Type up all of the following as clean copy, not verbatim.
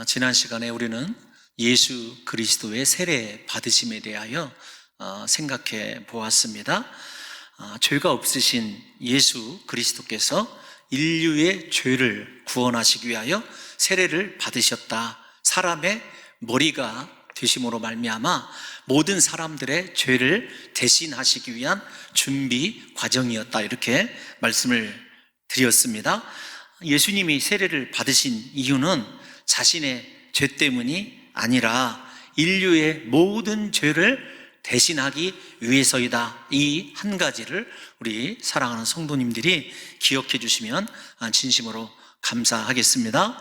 지난 시간에 우리는 예수 그리스도의 세례 받으심에 대하여 생각해 보았습니다. 죄가 없으신 예수 그리스도께서 인류의 죄를 구원하시기 위하여 세례를 받으셨다. 사람의 머리가 되심으로 말미암아 모든 사람들의 죄를 대신하시기 위한 준비 과정이었다. 이렇게 말씀을 드렸습니다. 예수님이 세례를 받으신 이유는 자신의 죄 때문이 아니라 인류의 모든 죄를 대신하기 위해서이다. 이 한 가지를 우리 사랑하는 성도님들이 기억해 주시면 진심으로 감사하겠습니다.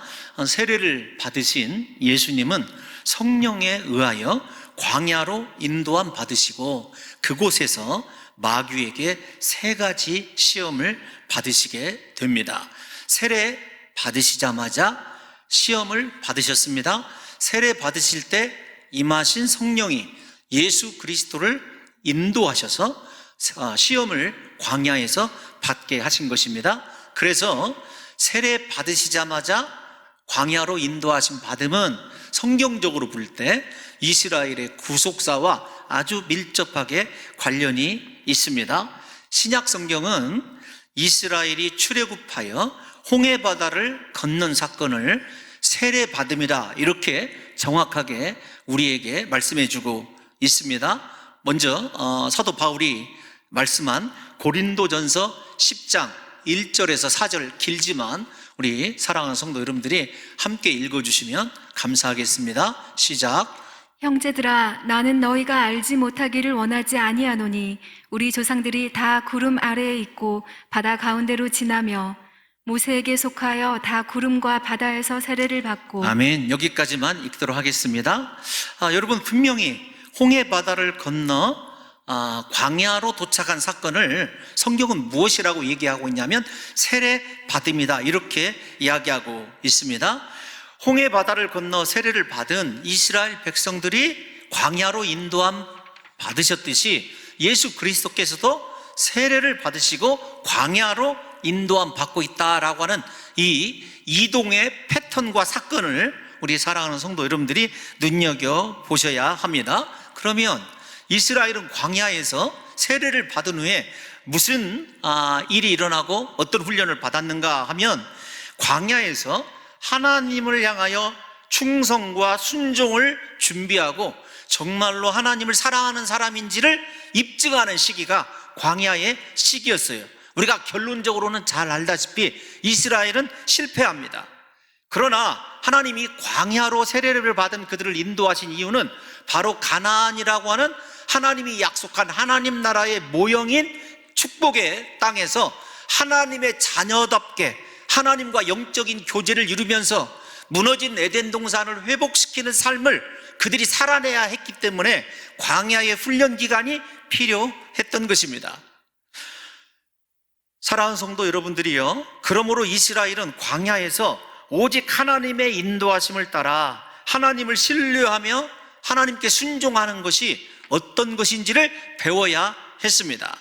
세례를 받으신 예수님은 성령에 의하여 광야로 인도함 받으시고 그곳에서 마귀에게 세 가지 시험을 받으시게 됩니다. 세례 받으시자마자 시험을 받으셨습니다. 세례 받으실 때 임하신 성령이 예수 그리스도를 인도하셔서 시험을 광야에서 받게 하신 것입니다. 그래서 세례 받으시자마자 광야로 인도하신 받음은 성경적으로 볼 때 이스라엘의 구속사와 아주 밀접하게 관련이 있습니다. 신약 성경은 이스라엘이 출애굽하여 홍해바다를 건넌 사건을 세례받음이다 이렇게 정확하게 우리에게 말씀해 주고 있습니다. 먼저 사도 바울이 말씀한 고린도전서 10장 1절에서 4절 길지만 우리 사랑하는 성도 여러분들이 함께 읽어주시면 감사하겠습니다. 시작. 형제들아, 나는 너희가 알지 못하기를 원하지 아니하노니 우리 조상들이 다 구름 아래에 있고 바다 가운데로 지나며 모세에게 속하여 다 구름과 바다에서 세례를 받고. 아멘. 여기까지만 읽도록 하겠습니다. 여러분, 분명히 홍해바다를 건너 광야로 도착한 사건을 성경은 무엇이라고 얘기하고 있냐면 세례 받음이다 이렇게 이야기하고 있습니다. 홍해바다를 건너 세례를 받은 이스라엘 백성들이 광야로 인도함 받으셨듯이 예수 그리스도께서도 세례를 받으시고 광야로 인도함 받고 있다라고 하는 이 이동의 패턴과 사건을 우리 사랑하는 성도 여러분들이 눈여겨보셔야 합니다. 그러면 이스라엘은 광야에서 세례를 받은 후에 무슨 일이 일어나고 어떤 훈련을 받았는가 하면 광야에서 하나님을 향하여 충성과 순종을 준비하고 정말로 하나님을 사랑하는 사람인지를 입증하는 시기가 광야의 시기였어요. 우리가 결론적으로는 잘 알다시피 이스라엘은 실패합니다. 그러나 하나님이 광야로 세례를 받은 그들을 인도하신 이유는 바로 가나안이라고 하는 하나님이 약속한 하나님 나라의 모형인 축복의 땅에서 하나님의 자녀답게 하나님과 영적인 교제를 이루면서 무너진 에덴 동산을 회복시키는 삶을 그들이 살아내야 했기 때문에 광야의 훈련 기간이 필요했던 것입니다. 사랑하는 성도 여러분들이요, 그러므로 이스라엘은 광야에서 오직 하나님의 인도하심을 따라 하나님을 신뢰하며 하나님께 순종하는 것이 어떤 것인지를 배워야 했습니다.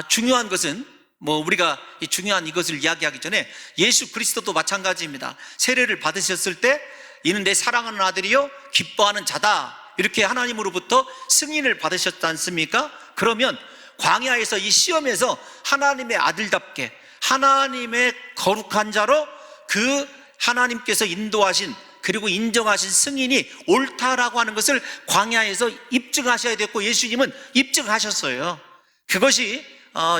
중요한 것은 우리가 중요한 이것을 이야기하기 전에 예수 그리스도도 마찬가지입니다. 세례를 받으셨을 때 이는 내 사랑하는 아들이요 기뻐하는 자다 이렇게 하나님으로부터 승인을 받으셨지 않습니까? 그러면 광야에서 이 시험에서 하나님의 아들답게 하나님의 거룩한 자로 그 하나님께서 인도하신 그리고 인정하신 승인이 옳다라고 하는 것을 광야에서 입증하셔야 됐고 예수님은 입증하셨어요. 그것이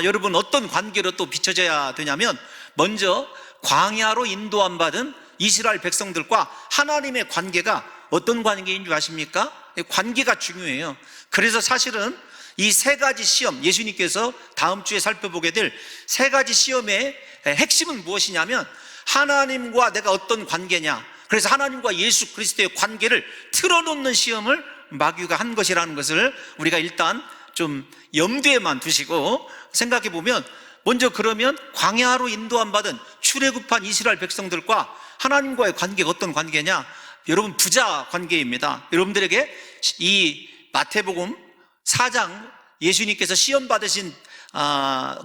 여러분 어떤 관계로 또 비춰져야 되냐면 먼저 광야로 인도함 받은 이스라엘 백성들과 하나님의 관계가 어떤 관계인 줄 아십니까? 관계가 중요해요. 그래서 사실은 이 세 가지 시험, 예수님께서 다음 주에 살펴보게 될 세 가지 시험의 핵심은 무엇이냐면 하나님과 내가 어떤 관계냐, 그래서 하나님과 예수 그리스도의 관계를 틀어놓는 시험을 마귀가 한 것이라는 것을 우리가 일단 좀 염두에만 두시고 생각해 보면, 먼저 그러면 광야로 인도함 받은 출애굽한 이스라엘 백성들과 하나님과의 관계가 어떤 관계냐? 여러분, 부자 관계입니다. 여러분들에게 이 마태복음 4장 예수님께서 시험 받으신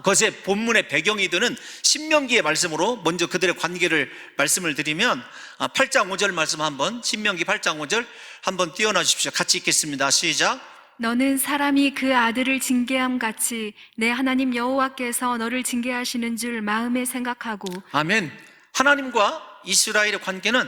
것의 본문의 배경이 되는 신명기의 말씀으로 먼저 그들의 관계를 말씀을 드리면 8장 5절 말씀 한번, 신명기 8장 5절 한번 띄워놔 주십시오. 같이 읽겠습니다. 시작. 너는 사람이 그 아들을 징계함 같이 내 하나님 여호와께서 너를 징계하시는 줄 마음에 생각하고. 아멘. 하나님과 이스라엘의 관계는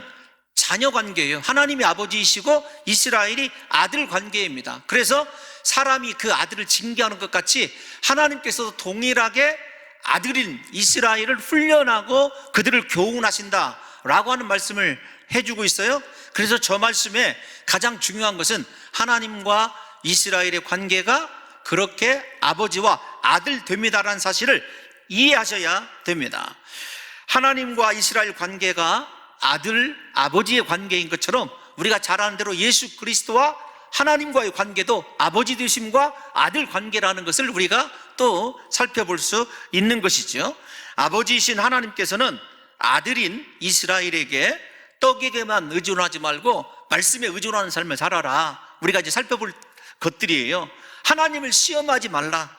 자녀 관계예요. 하나님이 아버지이시고 이스라엘이 아들 관계입니다. 그래서 사람이 그 아들을 징계하는 것 같이 하나님께서도 동일하게 아들인 이스라엘을 훈련하고 그들을 교훈하신다라고 하는 말씀을 해주고 있어요. 그래서 저 말씀에 가장 중요한 것은 하나님과 이스라엘의 관계가 그렇게 아버지와 아들 됩니다라는 사실을 이해하셔야 됩니다. 하나님과 이스라엘 관계가 아들, 아버지의 관계인 것처럼 우리가 잘 아는 대로 예수 그리스도와 하나님과의 관계도 아버지 되심과 아들 관계라는 것을 우리가 또 살펴볼 수 있는 것이죠. 아버지이신 하나님께서는 아들인 이스라엘에게 떡에게만 의존하지 말고 말씀에 의존하는 삶을 살아라. 우리가 이제 살펴볼 것들이에요. 하나님을 시험하지 말라.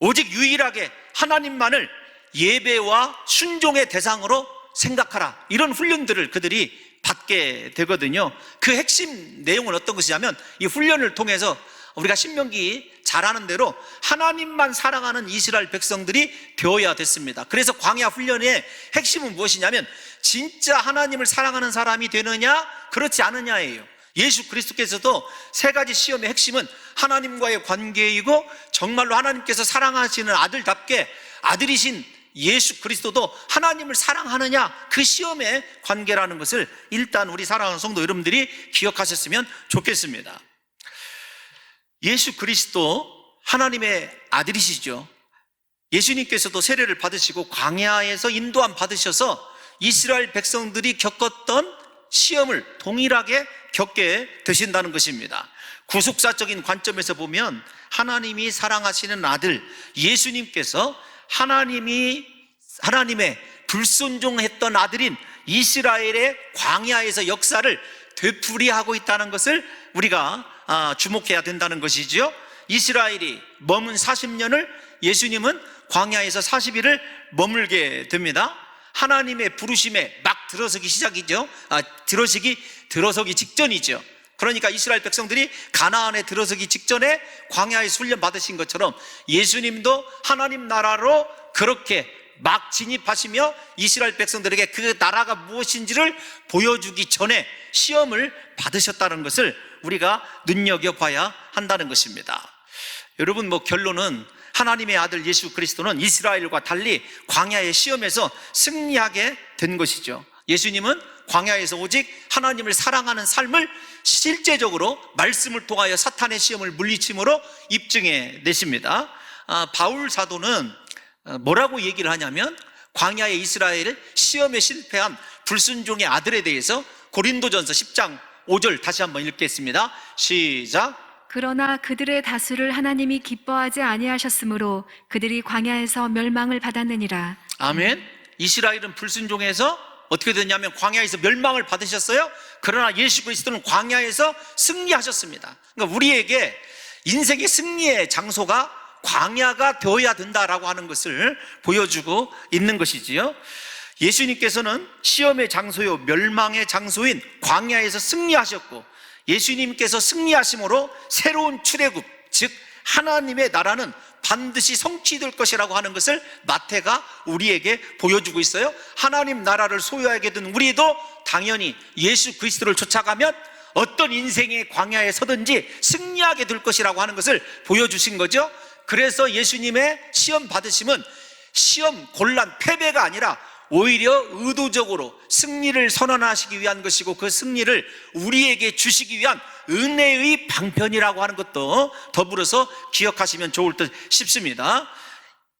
오직 유일하게 하나님만을 예배와 순종의 대상으로 생각하라. 이런 훈련들을 그들이 받게 되거든요. 그 핵심 내용은 어떤 것이냐면 이 훈련을 통해서 우리가 신명기 잘 아는 대로 하나님만 사랑하는 이스라엘 백성들이 되어야 됐습니다. 그래서 광야 훈련의 핵심은 무엇이냐면 진짜 하나님을 사랑하는 사람이 되느냐 그렇지 않느냐예요. 예수 그리스도께서도 세 가지 시험의 핵심은 하나님과의 관계이고 정말로 하나님께서 사랑하시는 아들답게 아들이신 예수 그리스도도 하나님을 사랑하느냐 그 시험의 관계라는 것을 일단 우리 사랑하는 성도 여러분들이 기억하셨으면 좋겠습니다. 예수 그리스도 하나님의 아들이시죠. 예수님께서도 세례를 받으시고 광야에서 인도함 받으셔서 이스라엘 백성들이 겪었던 시험을 동일하게 겪게 되신다는 것입니다. 구속사적인 관점에서 보면 하나님이 사랑하시는 아들 예수님께서 하나님의 불순종했던 아들인 이스라엘의 광야에서 역사를 되풀이하고 있다는 것을 우리가 주목해야 된다는 것이죠. 이스라엘이 머문 40년을 예수님은 광야에서 40일을 머물게 됩니다. 하나님의 부르심에 막 들어서기 시작이죠. 들어서기 직전이죠. 그러니까 이스라엘 백성들이 가나안에 들어서기 직전에 광야에 훈련 받으신 것처럼 예수님도 하나님 나라로 그렇게 막 진입하시며 이스라엘 백성들에게 그 나라가 무엇인지를 보여주기 전에 시험을 받으셨다는 것을 우리가 눈여겨봐야 한다는 것입니다. 여러분, 결론은 하나님의 아들 예수 그리스도는 이스라엘과 달리 광야의 시험에서 승리하게 된 것이죠. 예수님은 광야에서 오직 하나님을 사랑하는 삶을 실제적으로 말씀을 통하여 사탄의 시험을 물리침으로 입증해 내십니다. 바울 사도는 뭐라고 얘기를 하냐면 광야의 이스라엘을 시험에 실패한 불순종의 아들에 대해서 고린도전서 10장 5절 다시 한번 읽겠습니다. 시작. 그러나 그들의 다수를 하나님이 기뻐하지 아니하셨으므로 그들이 광야에서 멸망을 받았느니라. 아멘. 이스라엘은 불순종해서 어떻게 됐냐면 광야에서 멸망을 받으셨어요. 그러나 예수 그리스도는 광야에서 승리하셨습니다. 그러니까 우리에게 인생의 승리의 장소가 광야가 되어야 된다라고 하는 것을 보여주고 있는 것이지요. 예수님께서는 시험의 장소요 멸망의 장소인 광야에서 승리하셨고 예수님께서 승리하심으로 새로운 출애굽, 즉 하나님의 나라는 반드시 성취될 것이라고 하는 것을 마태가 우리에게 보여주고 있어요. 하나님 나라를 소유하게 된 우리도 당연히 예수 그리스도를 쫓아가면 어떤 인생의 광야에 서든지 승리하게 될 것이라고 하는 것을 보여주신 거죠. 그래서 예수님의 시험 받으심은 시험, 곤란, 패배가 아니라 오히려 의도적으로 승리를 선언하시기 위한 것이고 그 승리를 우리에게 주시기 위한 은혜의 방편이라고 하는 것도 더불어서 기억하시면 좋을 듯 싶습니다.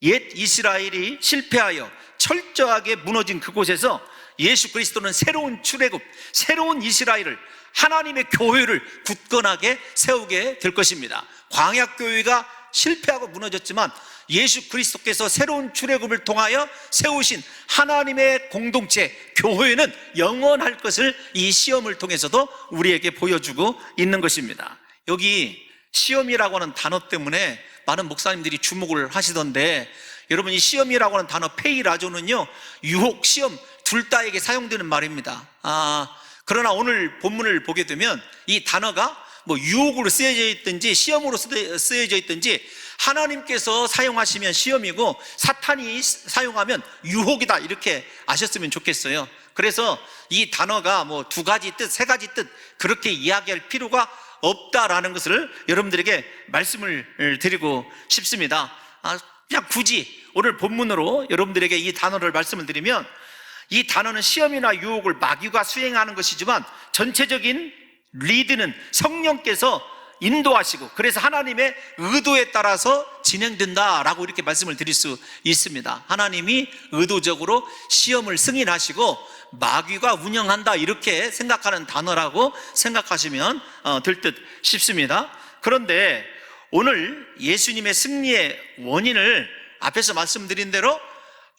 옛 이스라엘이 실패하여 철저하게 무너진 그곳에서 예수 그리스도는 새로운 출애굽, 새로운 이스라엘을 하나님의 교회를 굳건하게 세우게 될 것입니다. 광야교회가 실패하고 무너졌지만 예수 그리스도께서 새로운 출애굽을 통하여 세우신 하나님의 공동체 교회는 영원할 것을 이 시험을 통해서도 우리에게 보여주고 있는 것입니다. 여기 시험이라고 하는 단어 때문에 많은 목사님들이 주목을 하시던데, 여러분 이 시험이라고 하는 단어 페이라조는요, 유혹, 시험 둘 다에게 사용되는 말입니다. 그러나 오늘 본문을 보게 되면 이 단어가 뭐 유혹으로 쓰여져 있든지 시험으로 쓰여져 있든지 하나님께서 사용하시면 시험이고 사탄이 사용하면 유혹이다, 이렇게 아셨으면 좋겠어요. 그래서 이 단어가 뭐 두 가지 뜻, 세 가지 뜻 그렇게 이야기할 필요가 없다라는 것을 여러분들에게 말씀을 드리고 싶습니다. 그냥 굳이 오늘 본문으로 여러분들에게 이 단어를 말씀을 드리면, 이 단어는 시험이나 유혹을 마귀가 수행하는 것이지만 전체적인 리드는 성령께서 인도하시고, 그래서 하나님의 의도에 따라서 진행된다라고 이렇게 말씀을 드릴 수 있습니다. 하나님이 의도적으로 시험을 승인하시고 마귀가 운영한다, 이렇게 생각하는 단어라고 생각하시면 될 듯 싶습니다. 그런데 오늘 예수님의 승리의 원인을 앞에서 말씀드린 대로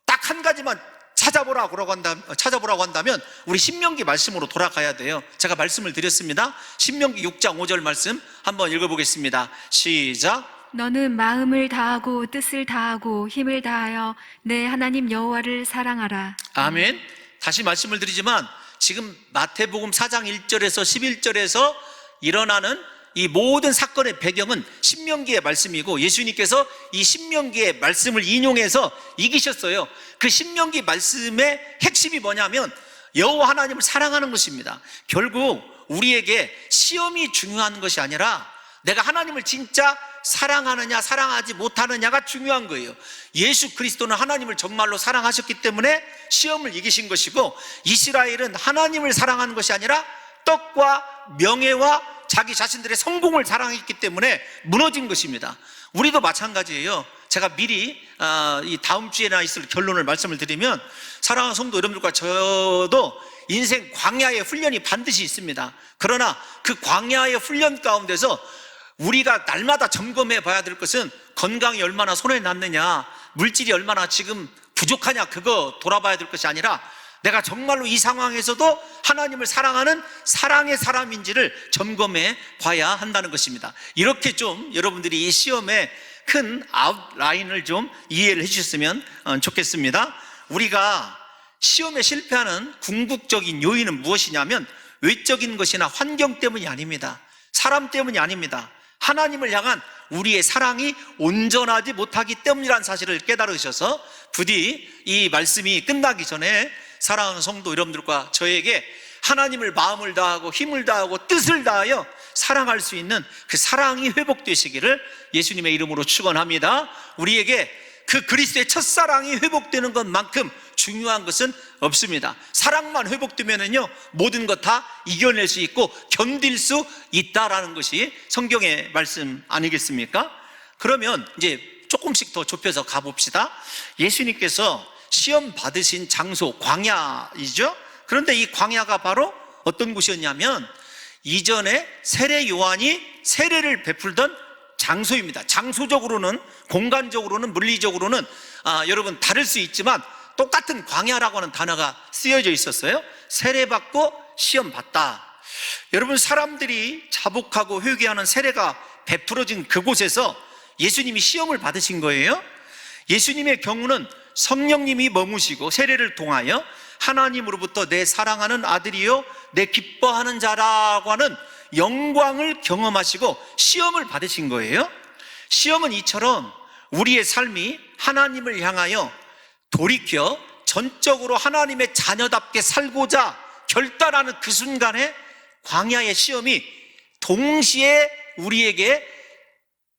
딱 한 가지만 찾아보라고 한다면 우리 신명기 말씀으로 돌아가야 돼요. 제가 말씀을 드렸습니다. 신명기 6장 5절 말씀 한번 읽어보겠습니다. 시작. 너는 마음을 다하고 뜻을 다하고 힘을 다하여 내 하나님 여호와를 사랑하라. 아멘. 다시 말씀을 드리지만 지금 마태복음 4장 1절에서 11절에서 일어나는 이 모든 사건의 배경은 신명기의 말씀이고, 예수님께서 이 신명기의 말씀을 인용해서 이기셨어요. 그 신명기 말씀의 핵심이 뭐냐면 여호와 하나님을 사랑하는 것입니다. 결국 우리에게 시험이 중요한 것이 아니라 내가 하나님을 진짜 사랑하느냐 사랑하지 못하느냐가 중요한 거예요. 예수 그리스도는 하나님을 정말로 사랑하셨기 때문에 시험을 이기신 것이고, 이스라엘은 하나님을 사랑하는 것이 아니라 떡과 명예와 자기 자신들의 성공을 사랑했기 때문에 무너진 것입니다. 우리도 마찬가지예요. 제가 미리 이 다음 주에나 있을 결론을 말씀을 드리면, 사랑하는 성도 여러분들과 저도 인생 광야의 훈련이 반드시 있습니다. 그러나 그 광야의 훈련 가운데서 우리가 날마다 점검해 봐야 될 것은 건강이 얼마나 손에 났느냐, 물질이 얼마나 지금 부족하냐, 그거 돌아봐야 될 것이 아니라 내가 정말로 이 상황에서도 하나님을 사랑하는 사랑의 사람인지를 점검해 봐야 한다는 것입니다. 이렇게 좀 여러분들이 이 시험의 큰 아웃라인을 좀 이해를 해주셨으면 좋겠습니다. 우리가 시험에 실패하는 궁극적인 요인은 무엇이냐면 외적인 것이나 환경 때문이 아닙니다. 사람 때문이 아닙니다. 하나님을 향한 우리의 사랑이 온전하지 못하기 때문이라는 사실을 깨달으셔서 부디 이 말씀이 끝나기 전에 사랑하는 성도 여러분들과 저에게 하나님을 마음을 다하고 힘을 다하고 뜻을 다하여 사랑할 수 있는 그 사랑이 회복되시기를 예수님의 이름으로 축원합니다. 우리에게 그 그리스도의 첫사랑이 회복되는 것만큼 중요한 것은 없습니다. 사랑만 회복되면은요, 모든 것 다 이겨낼 수 있고 견딜 수 있다라는 것이 성경의 말씀 아니겠습니까? 그러면 이제 조금씩 더 좁혀서 가봅시다. 예수님께서 시험 받으신 장소 광야이죠. 그런데 이 광야가 바로 어떤 곳이었냐면 이전에 세례 요한이 세례를 베풀던 장소입니다. 장소적으로는, 공간적으로는, 물리적으로는 여러분 다를 수 있지만 똑같은 광야라고 하는 단어가 쓰여져 있었어요. 세례받고 시험 받다. 여러분, 사람들이 자복하고 회개하는 세례가 베풀어진 그곳에서 예수님이 시험을 받으신 거예요. 예수님의 경우는 성령님이 머무시고 세례를 통하여 하나님으로부터 내 사랑하는 아들이요 내 기뻐하는 자라고 하는 영광을 경험하시고 시험을 받으신 거예요. 시험은 이처럼 우리의 삶이 하나님을 향하여 돌이켜 전적으로 하나님의 자녀답게 살고자 결단하는 그 순간에 광야의 시험이 동시에 우리에게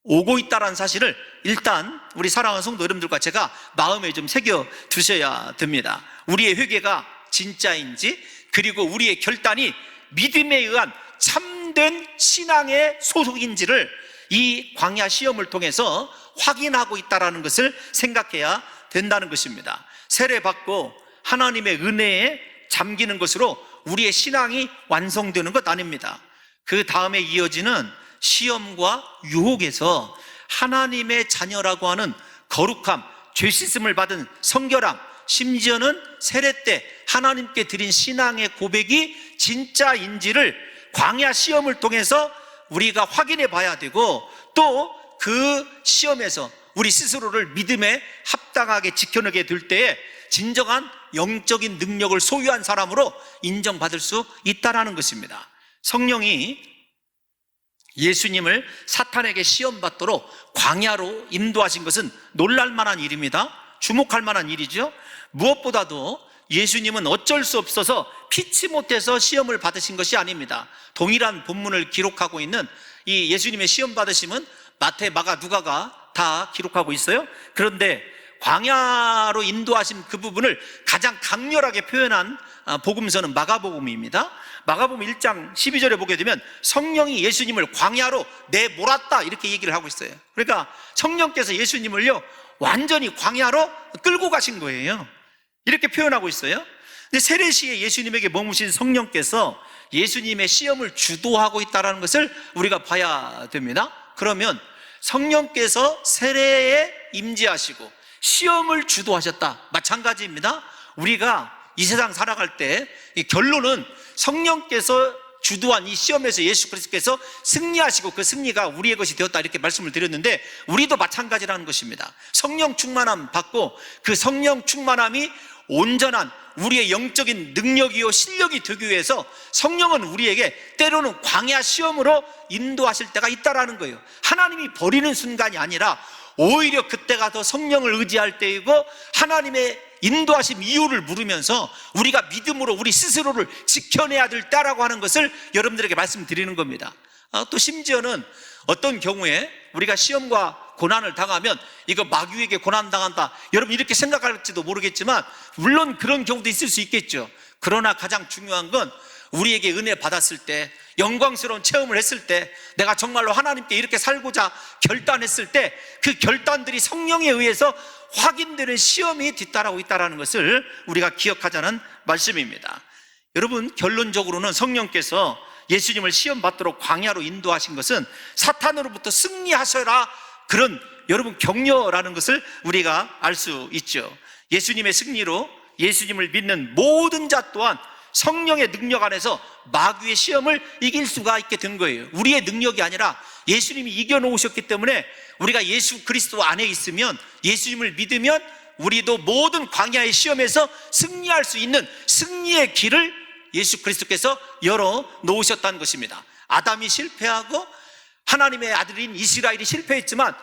오고 있다는 사실을 일단 우리 사랑하는 성도 여러분들과 제가 마음에 좀 새겨 두셔야 됩니다. 우리의 회개가 진짜인지, 그리고 우리의 결단이 믿음에 의한 참된 신앙의 소속인지를 이 광야 시험을 통해서 확인하고 있다는 것을 생각해야 된다는 것입니다. 세례받고 하나님의 은혜에 잠기는 것으로 우리의 신앙이 완성되는 것 아닙니다. 그 다음에 이어지는 시험과 유혹에서 하나님의 자녀라고 하는 거룩함, 죄 씻음을 받은 성결함, 심지어는 세례 때 하나님께 드린 신앙의 고백이 진짜인지를 광야 시험을 통해서 우리가 확인해 봐야 되고, 또 그 시험에서 우리 스스로를 믿음에 합당하게 지켜내게 될 때에 진정한 영적인 능력을 소유한 사람으로 인정받을 수 있다라는 것입니다. 성령이 예수님을 사탄에게 시험받도록 광야로 인도하신 것은 놀랄만한 일입니다. 주목할 만한 일이죠. 무엇보다도 예수님은 어쩔 수 없어서 피치 못해서 시험을 받으신 것이 아닙니다. 동일한 본문을 기록하고 있는 이 예수님의 시험 받으심은 마태, 마가, 누가가 다 기록하고 있어요. 그런데 광야로 인도하신 그 부분을 가장 강렬하게 표현한 복음서는 마가복음입니다. 마가복음 1장 12절에 보게 되면 성령이 예수님을 광야로 내몰았다 이렇게 얘기를 하고 있어요. 그러니까 성령께서 예수님을요 완전히 광야로 끌고 가신 거예요. 이렇게 표현하고 있어요. 근데 세례시에 예수님에게 머무신 성령께서 예수님의 시험을 주도하고 있다는 것을 우리가 봐야 됩니다. 그러면 성령께서 세례에 임재하시고 시험을 주도하셨다, 마찬가지입니다. 우리가 이 세상 살아갈 때 이 결론은 성령께서 주도한 이 시험에서 예수 그리스도께서 승리하시고 그 승리가 우리의 것이 되었다 이렇게 말씀을 드렸는데, 우리도 마찬가지라는 것입니다. 성령 충만함 받고 그 성령 충만함이 온전한 우리의 영적인 능력이요 실력이 되기 위해서 성령은 우리에게 때로는 광야 시험으로 인도하실 때가 있다라는 거예요. 하나님이 버리는 순간이 아니라 오히려 그때가 더 성령을 의지할 때이고 하나님의 인도하심 이유를 물으면서 우리가 믿음으로 우리 스스로를 지켜내야 될 때라고 하는 것을 여러분들에게 말씀드리는 겁니다. 또 심지어는 어떤 경우에 우리가 시험과 고난을 당하면 이거 마귀에게 고난당한다, 여러분 이렇게 생각할지도 모르겠지만 물론 그런 경우도 있을 수 있겠죠. 그러나 가장 중요한 건 우리에게 은혜 받았을 때, 영광스러운 체험을 했을 때, 내가 정말로 하나님께 이렇게 살고자 결단했을 때 그 결단들이 성령에 의해서 확인되는 시험이 뒤따라오고 있다는 것을 우리가 기억하자는 말씀입니다. 여러분, 결론적으로는 성령께서 예수님을 시험 받도록 광야로 인도하신 것은 사탄으로부터 승리하셔라, 그런 여러분 격려라는 것을 우리가 알 수 있죠. 예수님의 승리로 예수님을 믿는 모든 자 또한 성령의 능력 안에서 마귀의 시험을 이길 수가 있게 된 거예요. 우리의 능력이 아니라 예수님이 이겨놓으셨기 때문에 우리가 예수 그리스도 안에 있으면, 예수님을 믿으면 우리도 모든 광야의 시험에서 승리할 수 있는 승리의 길을 예수 그리스도께서 열어놓으셨다는 것입니다. 아담이 실패하고 하나님의 아들인 이스라엘이 실패했지만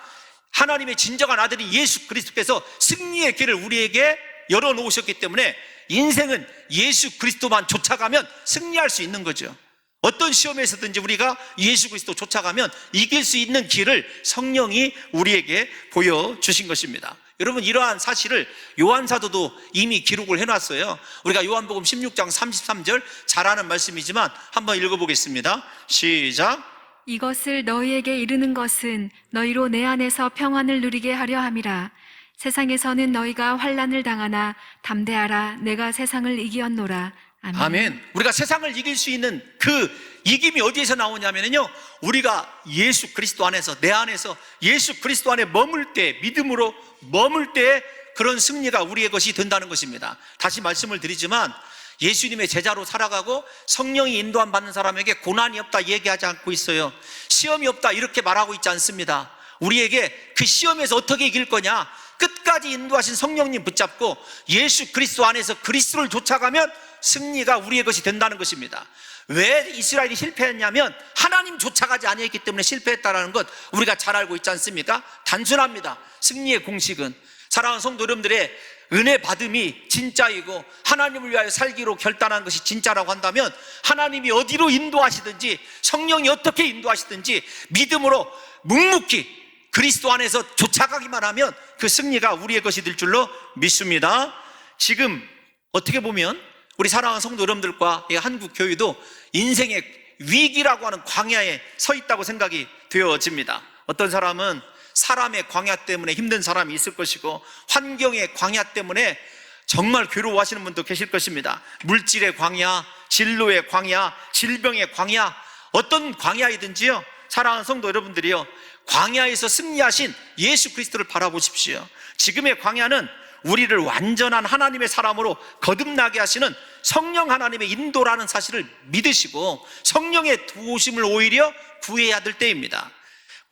하나님의 진정한 아들인 예수 그리스도께서 승리의 길을 우리에게 열어놓으셨기 때문에 인생은 예수 그리스도만 쫓아가면 승리할 수 있는 거죠. 어떤 시험에서든지 우리가 예수 그리스도 쫓아가면 이길 수 있는 길을 성령이 우리에게 보여주신 것입니다. 여러분, 이러한 사실을 요한사도도 이미 기록을 해놨어요. 우리가 요한복음 16장 33절 잘 아는 말씀이지만 한번 읽어보겠습니다. 시작. 이것을 너희에게 이르는 것은 너희로 내 안에서 평안을 누리게 하려 함이라. 세상에서는 너희가 환난을 당하나 담대하라, 내가 세상을 이기었노라. 아멘. 아멘. 우리가 세상을 이길 수 있는 그 이김이 어디에서 나오냐면요, 우리가 예수 그리스도 안에서, 내 안에서 예수 그리스도 안에 머물 때, 믿음으로 머물 때 그런 승리가 우리의 것이 된다는 것입니다. 다시 말씀을 드리지만 예수님의 제자로 살아가고 성령이 인도함 받는 사람에게 고난이 없다 얘기하지 않고 있어요. 시험이 없다 이렇게 말하고 있지 않습니다. 우리에게 그 시험에서 어떻게 이길 거냐, 끝까지 인도하신 성령님 붙잡고 예수 그리스도 안에서 그리스도를 쫓아가면 승리가 우리의 것이 된다는 것입니다. 왜 이스라엘이 실패했냐면 하나님 쫓아가지 아니했기 때문에 실패했다는 것 우리가 잘 알고 있지 않습니까? 단순합니다. 승리의 공식은 사랑하는 성도 여러분들의 은혜 받음이 진짜이고 하나님을 위하여 살기로 결단한 것이 진짜라고 한다면 하나님이 어디로 인도하시든지, 성령이 어떻게 인도하시든지 믿음으로 묵묵히 그리스도 안에서 쫓아가기만 하면 그 승리가 우리의 것이 될 줄로 믿습니다. 지금 어떻게 보면 우리 사랑하는 성도 여러분들과 한국 교회도 인생의 위기라고 하는 광야에 서 있다고 생각이 되어집니다. 어떤 사람은 사람의 광야 때문에 힘든 사람이 있을 것이고, 환경의 광야 때문에 정말 괴로워하시는 분도 계실 것입니다. 물질의 광야, 진로의 광야, 질병의 광야, 어떤 광야이든지요, 사랑하는 성도 여러분들이요, 광야에서 승리하신 예수 그리스도를 바라보십시오. 지금의 광야는 우리를 완전한 하나님의 사람으로 거듭나게 하시는 성령 하나님의 인도라는 사실을 믿으시고 성령의 도우심을 오히려 구해야 될 때입니다.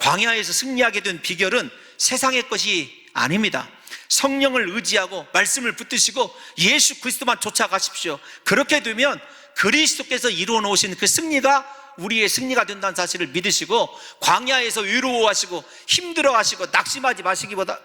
광야에서 승리하게 된 비결은 세상의 것이 아닙니다. 성령을 의지하고 말씀을 붙드시고 예수 그리스도만 쫓아가십시오. 그렇게 되면 그리스도께서 이루어 놓으신 그 승리가 우리의 승리가 된다는 사실을 믿으시고, 광야에서 외로워하시고 힘들어하시고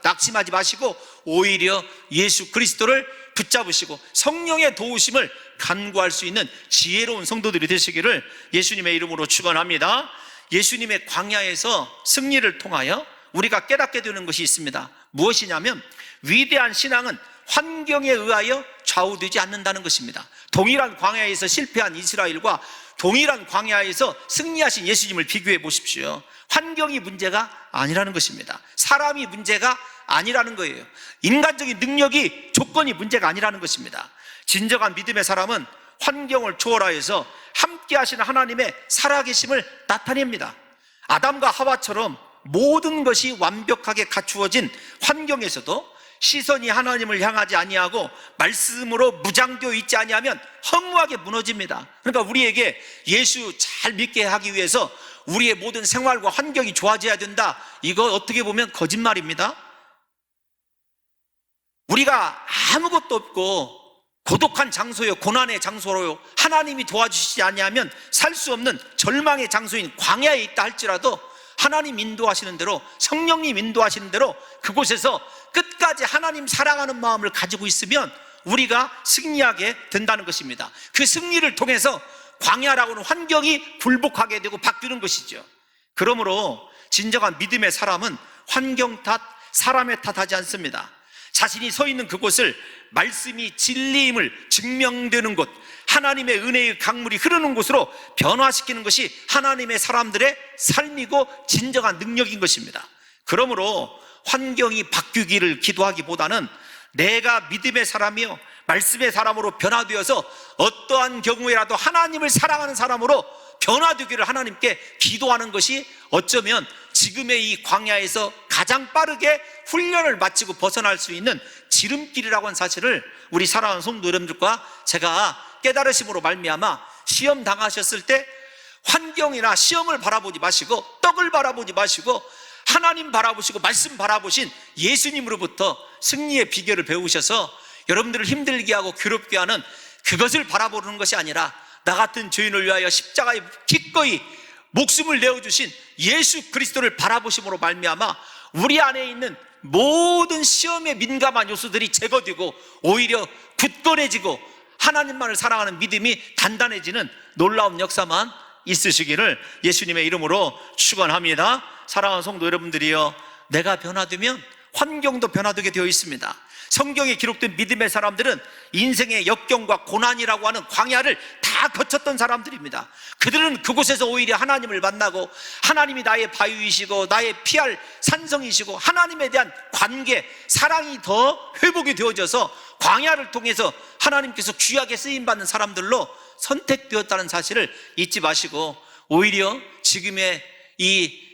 낙심하지 마시고 오히려 예수 그리스도를 붙잡으시고 성령의 도우심을 간구할 수 있는 지혜로운 성도들이 되시기를 예수님의 이름으로 축원합니다. 예수님의 광야에서 승리를 통하여 우리가 깨닫게 되는 것이 있습니다. 무엇이냐면, 위대한 신앙은 환경에 의하여 좌우되지 않는다는 것입니다. 동일한 광야에서 실패한 이스라엘과 동일한 광야에서 승리하신 예수님을 비교해 보십시오. 환경이 문제가 아니라는 것입니다. 사람이 문제가 아니라는 거예요. 인간적인 능력이 조건이 문제가 아니라는 것입니다. 진정한 믿음의 사람은 환경을 초월하여서 함께 하시는 하나님의 살아계심을 나타냅니다. 아담과 하와처럼 모든 것이 완벽하게 갖추어진 환경에서도 시선이 하나님을 향하지 아니하고 말씀으로 무장되어 있지 아니하면 허무하게 무너집니다. 그러니까 우리에게 예수 잘 믿게 하기 위해서 우리의 모든 생활과 환경이 좋아져야 된다, 이거 어떻게 보면 거짓말입니다. 우리가 아무것도 없고 고독한 장소요, 고난의 장소로요, 하나님이 도와주시지 아니하면 살 수 없는 절망의 장소인 광야에 있다 할지라도 하나님 인도하시는 대로, 성령님 인도하시는 대로 그곳에서 끝까지 하나님 사랑하는 마음을 가지고 있으면 우리가 승리하게 된다는 것입니다. 그 승리를 통해서 광야라고 하는 환경이 굴복하게 되고 바뀌는 것이죠. 그러므로 진정한 믿음의 사람은 환경 탓, 사람의 탓하지 않습니다. 자신이 서 있는 그곳을 말씀이 진리임을 증명되는 곳, 하나님의 은혜의 강물이 흐르는 곳으로 변화시키는 것이 하나님의 사람들의 삶이고 진정한 능력인 것입니다. 그러므로 환경이 바뀌기를 기도하기보다는 내가 믿음의 사람이요 말씀의 사람으로 변화되어서 어떠한 경우에라도 하나님을 사랑하는 사람으로 변화되기를 하나님께 기도하는 것이 어쩌면 지금의 이 광야에서 가장 빠르게 훈련을 마치고 벗어날 수 있는 지름길이라고 하는 사실을 우리 사랑하는 성도 여러분들과 제가 깨달으심으로 말미암아 시험 당하셨을 때 환경이나 시험을 바라보지 마시고 떡을 바라보지 마시고 하나님 바라보시고 말씀 바라보신 예수님으로부터 승리의 비결을 배우셔서 여러분들을 힘들게 하고 괴롭게 하는 그것을 바라보는 것이 아니라 나 같은 죄인을 위하여 십자가에 기꺼이 목숨을 내어주신 예수 그리스도를 바라보심으로 말미암아 우리 안에 있는 모든 시험에 민감한 요소들이 제거되고 오히려 굳건해지고 하나님만을 사랑하는 믿음이 단단해지는 놀라운 역사만 있으시기를 예수님의 이름으로 축원합니다. 사랑하는 성도 여러분들이여, 내가 변화되면 환경도 변화되게 되어 있습니다. 성경에 기록된 믿음의 사람들은 인생의 역경과 고난이라고 하는 광야를 다 거쳤던 사람들입니다. 그들은 그곳에서 오히려 하나님을 만나고 하나님이 나의 바위이시고 나의 피할 산성이시고 하나님에 대한 관계, 사랑이 더 회복이 되어져서 광야를 통해서 하나님께서 귀하게 쓰임받는 사람들로 선택되었다는 사실을 잊지 마시고 오히려 지금의 이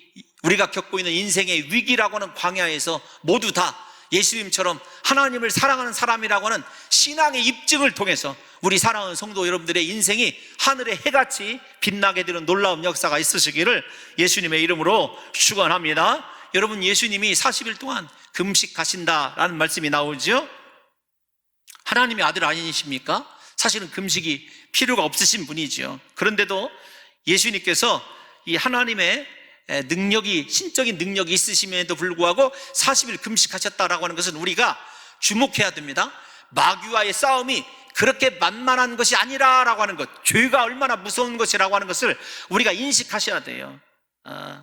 우리가 겪고 있는 인생의 위기라고 하는 광야에서 모두 다 예수님처럼 하나님을 사랑하는 사람이라고 하는 신앙의 입증을 통해서 우리 사랑하는 성도 여러분들의 인생이 하늘의 해같이 빛나게 되는 놀라운 역사가 있으시기를 예수님의 이름으로 축원합니다. 여러분, 예수님이 40일 동안 금식하신다라는 말씀이 나오죠. 하나님의 아들 아니십니까? 사실은 금식이 필요가 없으신 분이죠. 그런데도 예수님께서 이 하나님의 능력이, 신적인 능력이 있으심에도 불구하고 40일 금식하셨다라고 하는 것은 우리가 주목해야 됩니다. 마귀와의 싸움이 그렇게 만만한 것이 아니라라고 하는 것, 죄가 얼마나 무서운 것이라고 하는 것을 우리가 인식하셔야 돼요.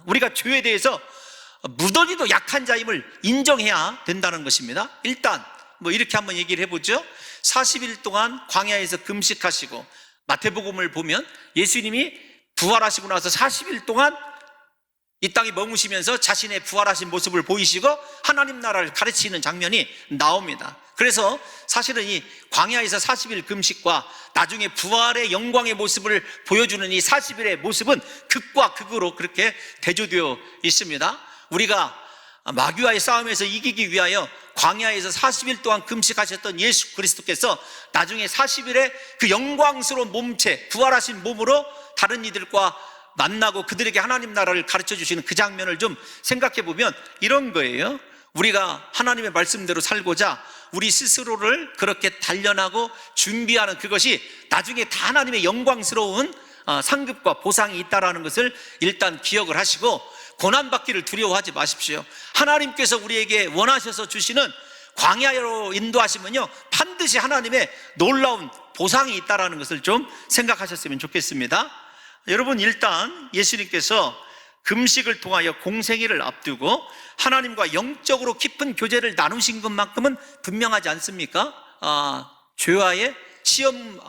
우리가 죄에 대해서 무더기도 약한 자임을 인정해야 된다는 것입니다. 일단 뭐 이렇게 한번 얘기를 해보죠. 40일 동안 광야에서 금식하시고, 마태복음을 보면 예수님이 부활하시고 나서 40일 동안 이 땅에 머무시면서 자신의 부활하신 모습을 보이시고 하나님 나라를 가르치는 장면이 나옵니다. 그래서 사실은 이 광야에서 40일 금식과 나중에 부활의 영광의 모습을 보여주는 이 40일의 모습은 극과 극으로 그렇게 대조되어 있습니다. 우리가 마귀와의 싸움에서 이기기 위하여 광야에서 40일 동안 금식하셨던 예수 그리스도께서 나중에 40일에 그 영광스러운 몸체, 부활하신 몸으로 다른 이들과 만나고 그들에게 하나님 나라를 가르쳐 주시는 그 장면을 좀 생각해 보면 이런 거예요. 우리가 하나님의 말씀대로 살고자 우리 스스로를 그렇게 단련하고 준비하는 그것이 나중에 다 하나님의 영광스러운 상급과 보상이 있다라는 것을 일단 기억을 하시고, 고난받기를 두려워하지 마십시오. 하나님께서 우리에게 원하셔서 주시는 광야로 인도하시면요, 반드시 하나님의 놀라운 보상이 있다라는 것을 좀 생각하셨으면 좋겠습니다. 여러분, 일단 예수님께서 금식을 통하여 공생애를 앞두고 하나님과 영적으로 깊은 교제를 나누신 것만큼은 분명하지 않습니까? 죄와의 시험,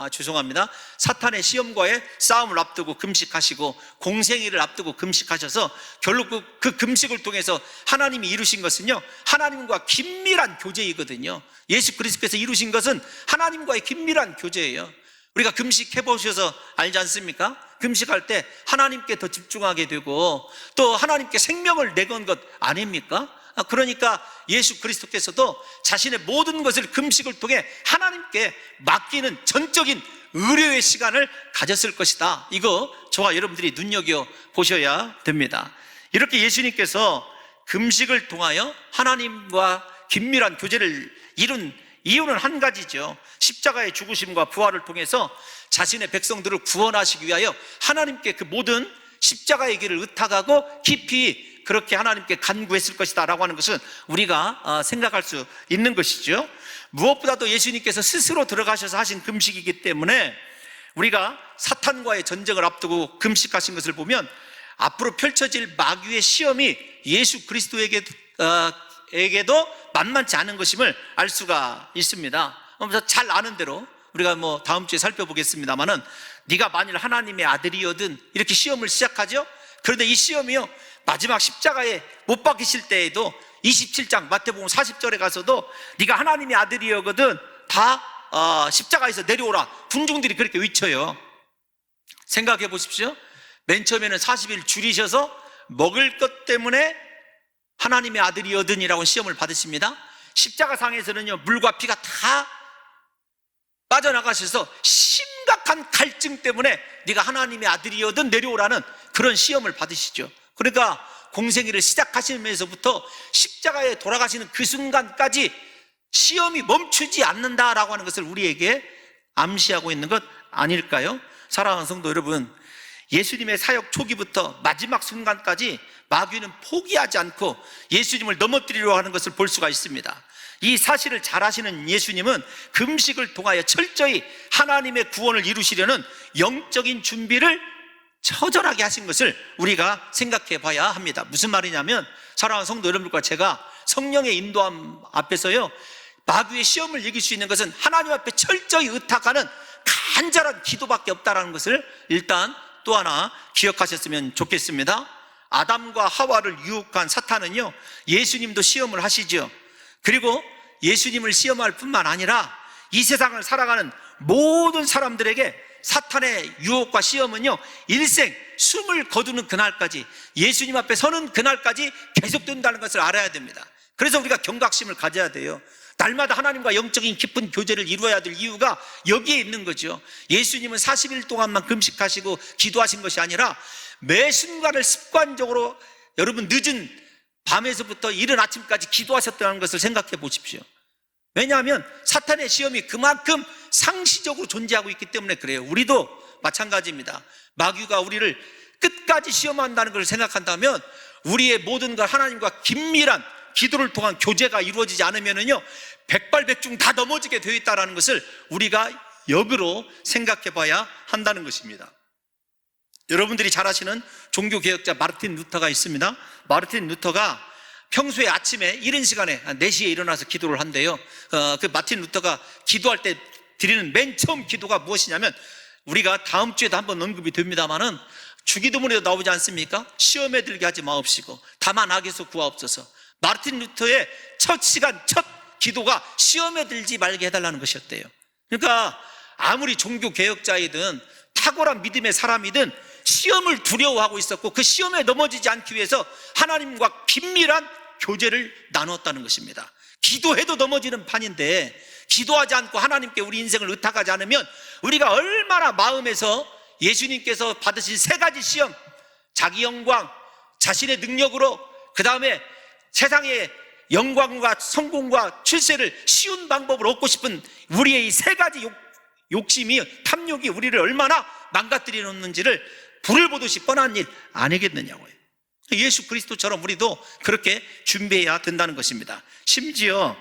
사탄의 시험과의 싸움을 앞두고 금식하시고 공생애를 앞두고 금식하셔서 결국 그 금식을 통해서 하나님이 이루신 것은요, 하나님과 긴밀한 교제이거든요. 예수 그리스도께서 이루신 것은 하나님과의 긴밀한 교제예요. 우리가 금식해 보셔서 알지 않습니까? 금식할 때 하나님께 더 집중하게 되고 또 하나님께 생명을 내건 것 아닙니까? 그러니까 예수 그리스도께서도 자신의 모든 것을 금식을 통해 하나님께 맡기는 전적인 의뢰의 시간을 가졌을 것이다. 이거 저와 여러분들이 눈여겨보셔야 됩니다. 이렇게 예수님께서 금식을 통하여 하나님과 긴밀한 교제를 이룬 이유는 한 가지죠. 십자가의 죽으심과 부활을 통해서 자신의 백성들을 구원하시기 위하여 하나님께 그 모든 십자가의 길을 의탁하고 깊이 그렇게 하나님께 간구했을 것이다 라고 하는 것은 우리가 생각할 수 있는 것이죠. 무엇보다도 예수님께서 스스로 들어가셔서 하신 금식이기 때문에 우리가 사탄과의 전쟁을 앞두고 금식하신 것을 보면 앞으로 펼쳐질 마귀의 시험이 예수 그리스도에게도 만만치 않은 것임을 알 수가 있습니다. 그래서 잘 아는 대로 우리가 다음 주에 살펴보겠습니다만은, 네가 만일 하나님의 아들이거든 이렇게 시험을 시작하죠. 그런데 이 시험이요, 마지막 십자가에 못 박히실 때에도 27장 마태복음 40절에 가서도 네가 하나님의 아들이거든 다 십자가에서 내려오라, 군중들이 그렇게 외쳐요. 생각해 보십시오. 맨 처음에는 40일 줄이셔서 먹을 것 때문에 하나님의 아들이거든이라고 시험을 받으십니다. 십자가상에서는요, 물과 피가 다 빠져나가셔서 심각한 갈증 때문에 네가 하나님의 아들이거든 내려오라는 그런 시험을 받으시죠. 그러니까 공생애를 시작하시면서부터 십자가에 돌아가시는 그 순간까지 시험이 멈추지 않는다라고 하는 것을 우리에게 암시하고 있는 것 아닐까요? 사랑하는 성도 여러분, 예수님의 사역 초기부터 마지막 순간까지 마귀는 포기하지 않고 예수님을 넘어뜨리려고 하는 것을 볼 수가 있습니다. 이 사실을 잘 아시는 예수님은 금식을 통하여 철저히 하나님의 구원을 이루시려는 영적인 준비를 처절하게 하신 것을 우리가 생각해 봐야 합니다. 무슨 말이냐면, 사랑하는 성도 여러분과 제가 성령의 인도함 앞에서요, 마귀의 시험을 이길 수 있는 것은 하나님 앞에 철저히 의탁하는 간절한 기도밖에 없다는 것을 일단 또 하나 기억하셨으면 좋겠습니다. 아담과 하와를 유혹한 사탄은요, 예수님도 시험을 하시죠. 그리고 예수님을 시험할 뿐만 아니라 이 세상을 살아가는 모든 사람들에게 사탄의 유혹과 시험은요, 일생 숨을 거두는 그날까지, 예수님 앞에 서는 그날까지 계속된다는 것을 알아야 됩니다. 그래서 우리가 경각심을 가져야 돼요. 날마다 하나님과 영적인 깊은 교제를 이루어야 될 이유가 여기에 있는 거죠. 예수님은 40일 동안만 금식하시고 기도하신 것이 아니라 매 순간을 습관적으로 여러분 늦은 밤에서부터 이른 아침까지 기도하셨다는 것을 생각해 보십시오. 왜냐하면 사탄의 시험이 그만큼 상시적으로 존재하고 있기 때문에 그래요. 우리도 마찬가지입니다. 마귀가 우리를 끝까지 시험한다는 것을 생각한다면 우리의 모든 걸 하나님과 긴밀한 기도를 통한 교제가 이루어지지 않으면은요, 백발백중 다 넘어지게 되어 있다는 것을 우리가 역으로 생각해 봐야 한다는 것입니다. 여러분들이 잘 아시는 종교개혁자 마르틴 루터가 있습니다. 마르틴 루터가 평소에 아침에 이른 시간에 4시에 일어나서 기도를 한대요. 그 마르틴 루터가 기도할 때 드리는 맨 처음 기도가 무엇이냐면, 우리가 다음 주에도 한번 언급이 됩니다만은 주기도문에도 나오지 않습니까? 시험에 들게 하지 마옵시고 다만 악에서 구하옵소서. 마르틴 루터의 첫 시간, 첫 기도가 시험에 들지 말게 해달라는 것이었대요. 그러니까 아무리 종교개혁자이든 탁월한 믿음의 사람이든 시험을 두려워하고 있었고, 그 시험에 넘어지지 않기 위해서 하나님과 긴밀한 교제를 나눴다는 것입니다. 기도해도 넘어지는 판인데, 기도하지 않고 하나님께 우리 인생을 의탁하지 않으면 우리가 얼마나 마음에서 예수님께서 받으신 3가지 시험, 자기 영광, 자신의 능력으로, 그 다음에 세상의 영광과 성공과 출세를 쉬운 방법으로 얻고 싶은 우리의 이 세 가지 욕심이, 탐욕이 우리를 얼마나 망가뜨려 놓는지를 불을 보듯이 뻔한 일 아니겠느냐고요. 예수 그리스도처럼 우리도 그렇게 준비해야 된다는 것입니다. 심지어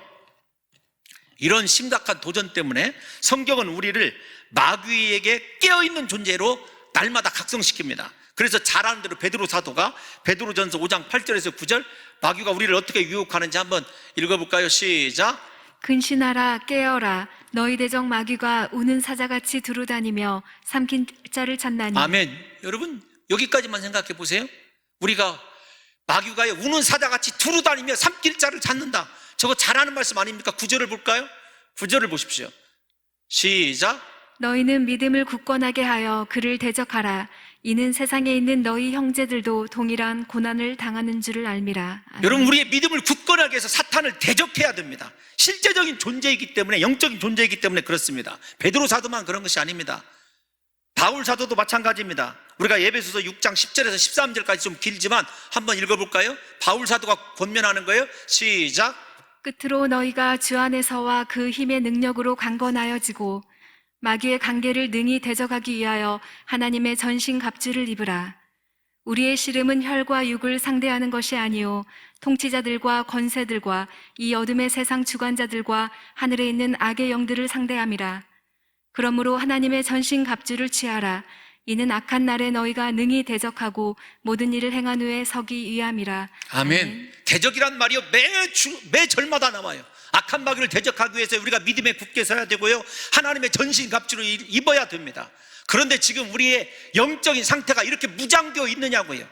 이런 심각한 도전 때문에 성경은 우리를 마귀에게 깨어있는 존재로 날마다 각성시킵니다. 그래서 잘 아는 대로 베드로 사도가 베드로전서 5장 8절에서 9절, 마귀가 우리를 어떻게 유혹하는지 한번 읽어볼까요? 시작. 근신하라, 깨어라. 너희 대적 마귀가 우는 사자같이 두루다니며 삼킨 자를 찾나니. 아멘. 여러분 여기까지만 생각해 보세요. 우리가 마귀가 우는 사자같이 두루다니며 삼킬 자를 찾는다. 저거 잘하는 말씀 아닙니까? 9절을 볼까요? 9절을 보십시오. 시작. 너희는 믿음을 굳건하게 하여 그를 대적하라. 이는 세상에 있는 너희 형제들도 동일한 고난을 당하는 줄을 알미라. 아멘. 여러분 우리의 믿음을 굳건하게 해서 사탄을 대적해야 됩니다. 실제적인 존재이기 때문에, 영적인 존재이기 때문에 그렇습니다. 베드로 사도만 그런 것이 아닙니다. 바울 사도도 마찬가지입니다. 우리가 에베소서 6장 10절에서 13절까지 좀 길지만 한번 읽어볼까요? 바울 사도가 권면하는 거예요. 시작. 끝으로 너희가 주 안에서와 그 힘의 능력으로 강건하여지고 마귀의 관계를 능히 대적하기 위하여 하나님의 전신 갑주를 입으라. 우리의 씨름은 혈과 육을 상대하는 것이 아니요 통치자들과 권세들과 이 어둠의 세상 주관자들과 하늘에 있는 악의 영들을 상대함이라. 그러므로 하나님의 전신 갑주를 취하라. 이는 악한 날에 너희가 능히 대적하고 모든 일을 행한 후에 서기 위함이라. 아멘. 대적이란 말이요 매 절마다 나와요. 악한 마귀를 대적하기 위해서 우리가 믿음에 굳게 서야 되고요, 하나님의 전신 갑주를 입어야 됩니다. 그런데 지금 우리의 영적인 상태가 이렇게 무장되어 있느냐고요.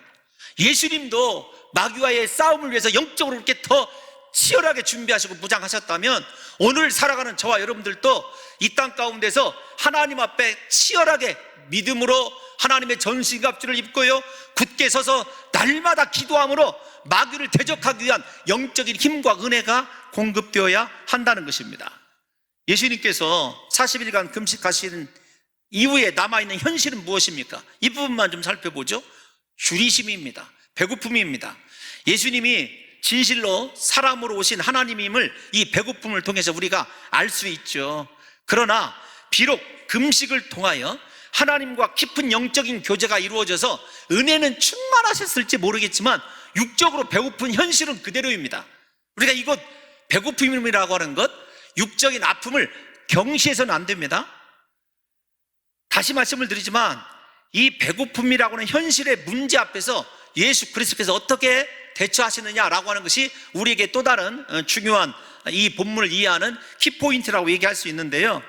예수님도 마귀와의 싸움을 위해서 영적으로 이렇게 더 치열하게 준비하시고 무장하셨다면 오늘 살아가는 저와 여러분들도 이 땅 가운데서 하나님 앞에 치열하게 믿음으로 하나님의 전신갑주를 입고요, 굳게 서서 날마다 기도함으로 마귀를 대적하기 위한 영적인 힘과 은혜가 공급되어야 한다는 것입니다. 예수님께서 40일간 금식하시는 이후에 남아있는 현실은 무엇입니까? 이 부분만 좀 살펴보죠. 줄이심입니다. 배고픔입니다. 예수님이 진실로 사람으로 오신 하나님임을 이 배고픔을 통해서 우리가 알 수 있죠. 그러나 비록 금식을 통하여 하나님과 깊은 영적인 교제가 이루어져서 은혜는 충만하셨을지 모르겠지만 육적으로 배고픈 현실은 그대로입니다. 우리가 이것 배고픔이라고 하는 것, 육적인 아픔을 경시해서는 안 됩니다. 다시 말씀을 드리지만 이 배고픔이라고 하는 현실의 문제 앞에서 예수 그리스도께서 어떻게 대처하시느냐라고 하는 것이 우리에게 또 다른 중요한 이 본문을 이해하는 키포인트라고 얘기할 수 있는데요,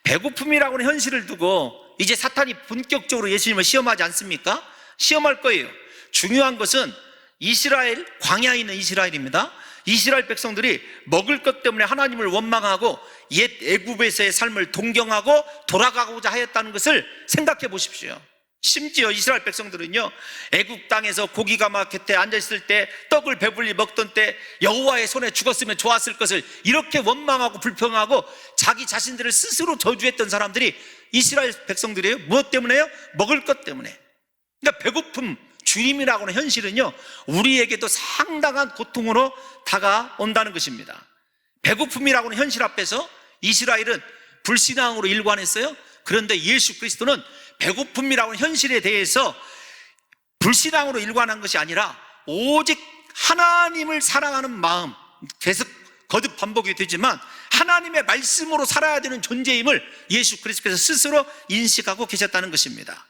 배고픔이라고 하는 현실을 두고 이제 사탄이 본격적으로 예수님을 시험하지 않습니까? 시험할 거예요. 중요한 것은 이스라엘, 광야에 있는 이스라엘입니다. 이스라엘 백성들이 먹을 것 때문에 하나님을 원망하고 옛 애굽에서의 삶을 동경하고 돌아가고자 하였다는 것을 생각해 보십시오. 심지어 이스라엘 백성들은요, 애굽 땅에서 고기가 막 곁에 앉아있을 때, 떡을 배불리 먹던 때 여호와의 손에 죽었으면 좋았을 것을 이렇게 원망하고 불평하고 자기 자신들을 스스로 저주했던 사람들이 이스라엘 백성들이에요. 무엇 때문에요? 먹을 것 때문에. 그러니까 배고픔, 주림이라고 하는 현실은요, 우리에게도 상당한 고통으로 다가온다는 것입니다. 배고픔이라고 하는 현실 앞에서 이스라엘은 불신앙으로 일관했어요. 그런데 예수 그리스도는 배고픔이라고 하는 현실에 대해서 불신앙으로 일관한 것이 아니라 오직 하나님을 사랑하는 마음, 계속 거듭 반복이 되지만 하나님의 말씀으로 살아야 되는 존재임을 예수 그리스도께서 스스로 인식하고 계셨다는 것입니다.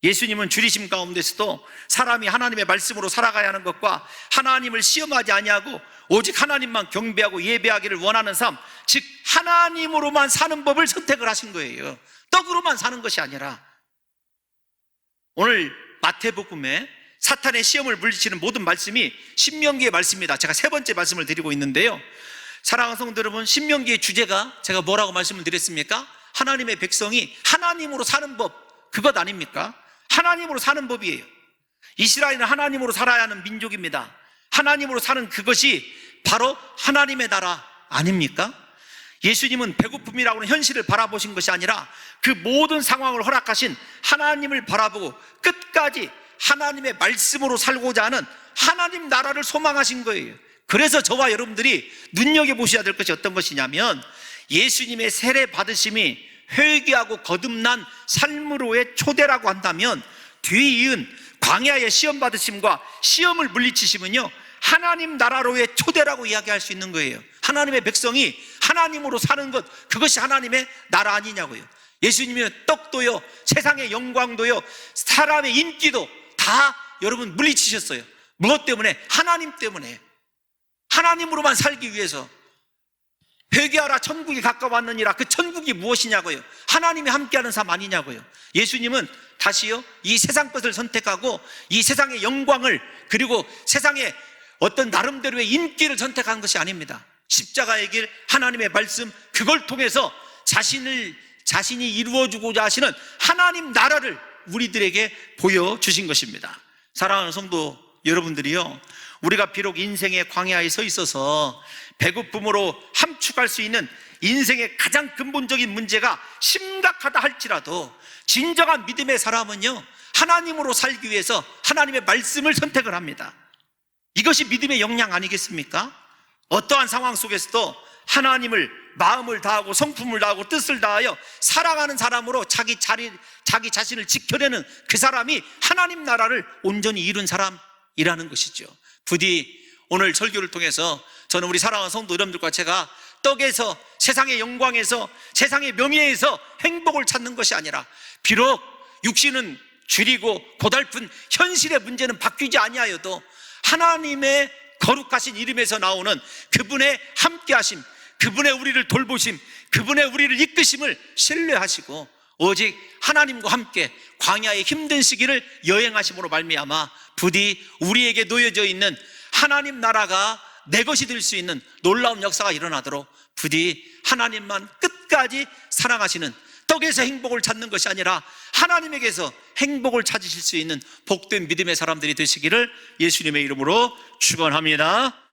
예수님은 줄이심 가운데서도 사람이 하나님의 말씀으로 살아가야 하는 것과 하나님을 시험하지 아니하고 오직 하나님만 경배하고 예배하기를 원하는 삶, 즉 하나님으로만 사는 법을 선택을 하신 거예요. 떡으로만 사는 것이 아니라. 오늘 마태복음에 사탄의 시험을 물리치는 모든 말씀이 신명기의 말씀입니다. 제가 세 번째 말씀을 드리고 있는데요, 사랑하는 성도 여러분, 신명기의 주제가 제가 뭐라고 말씀을 드렸습니까? 하나님의 백성이 하나님으로 사는 법, 그것 아닙니까? 하나님으로 사는 법이에요. 이스라엘은 하나님으로 살아야 하는 민족입니다. 하나님으로 사는 그것이 바로 하나님의 나라 아닙니까? 예수님은 배고픔이라고 하는 현실을 바라보신 것이 아니라 그 모든 상황을 허락하신 하나님을 바라보고 끝까지 하나님의 말씀으로 살고자 하는 하나님 나라를 소망하신 거예요. 그래서 저와 여러분들이 눈여겨보셔야 될 것이 어떤 것이냐면, 예수님의 세례 받으심이 회개하고 거듭난 삶으로의 초대라고 한다면, 뒤이은 광야의 시험 받으심과 시험을 물리치심은요, 하나님 나라로의 초대라고 이야기할 수 있는 거예요. 하나님의 백성이 하나님으로 사는 것, 그것이 하나님의 나라 아니냐고요. 예수님의 떡도요, 세상의 영광도요, 사람의 인기도 다 여러분 물리치셨어요. 무엇 때문에? 하나님 때문에. 하나님으로만 살기 위해서. 회개하라 천국이 가까웠느니라. 그 천국이 무엇이냐고요? 하나님이 함께하는 삶 아니냐고요. 예수님은 다시요, 이 세상 것을 선택하고 이 세상의 영광을, 그리고 세상의 어떤 나름대로의 인기를 선택한 것이 아닙니다. 십자가의 길, 하나님의 말씀, 그걸 통해서 자신이 이루어주고자 하시는 하나님 나라를 우리들에게 보여주신 것입니다. 사랑하는 성도 여러분들이요, 우리가 비록 인생의 광야에 서 있어서 배고픔으로 함축할 수 있는 인생의 가장 근본적인 문제가 심각하다 할지라도, 진정한 믿음의 사람은요, 하나님으로 살기 위해서 하나님의 말씀을 선택을 합니다. 이것이 믿음의 역량 아니겠습니까? 어떠한 상황 속에서도 하나님을 마음을 다하고 성품을 다하고 뜻을 다하여 사랑하는 사람으로 자기 자신을 지켜내는 그 사람이 하나님 나라를 온전히 이룬 사람이라는 것이죠. 부디 오늘 설교를 통해서 저는 우리 사랑하는 성도 여러분들과 제가 떡에서, 세상의 영광에서, 세상의 명예에서 행복을 찾는 것이 아니라, 비록 육신은 줄이고 고달픈 현실의 문제는 바뀌지 아니하여도 하나님의 거룩하신 이름에서 나오는 그분의 함께하심, 그분의 우리를 돌보심, 그분의 우리를 이끄심을 신뢰하시고 오직 하나님과 함께 광야의 힘든 시기를 여행하심으로 말미암아 부디 우리에게 놓여져 있는 하나님 나라가 내 것이 될 수 있는 놀라운 역사가 일어나도록 부디 하나님만 끝까지 사랑하시는, 떡에서 행복을 찾는 것이 아니라 하나님에게서 행복을 찾으실 수 있는 복된 믿음의 사람들이 되시기를 예수님의 이름으로 축원합니다.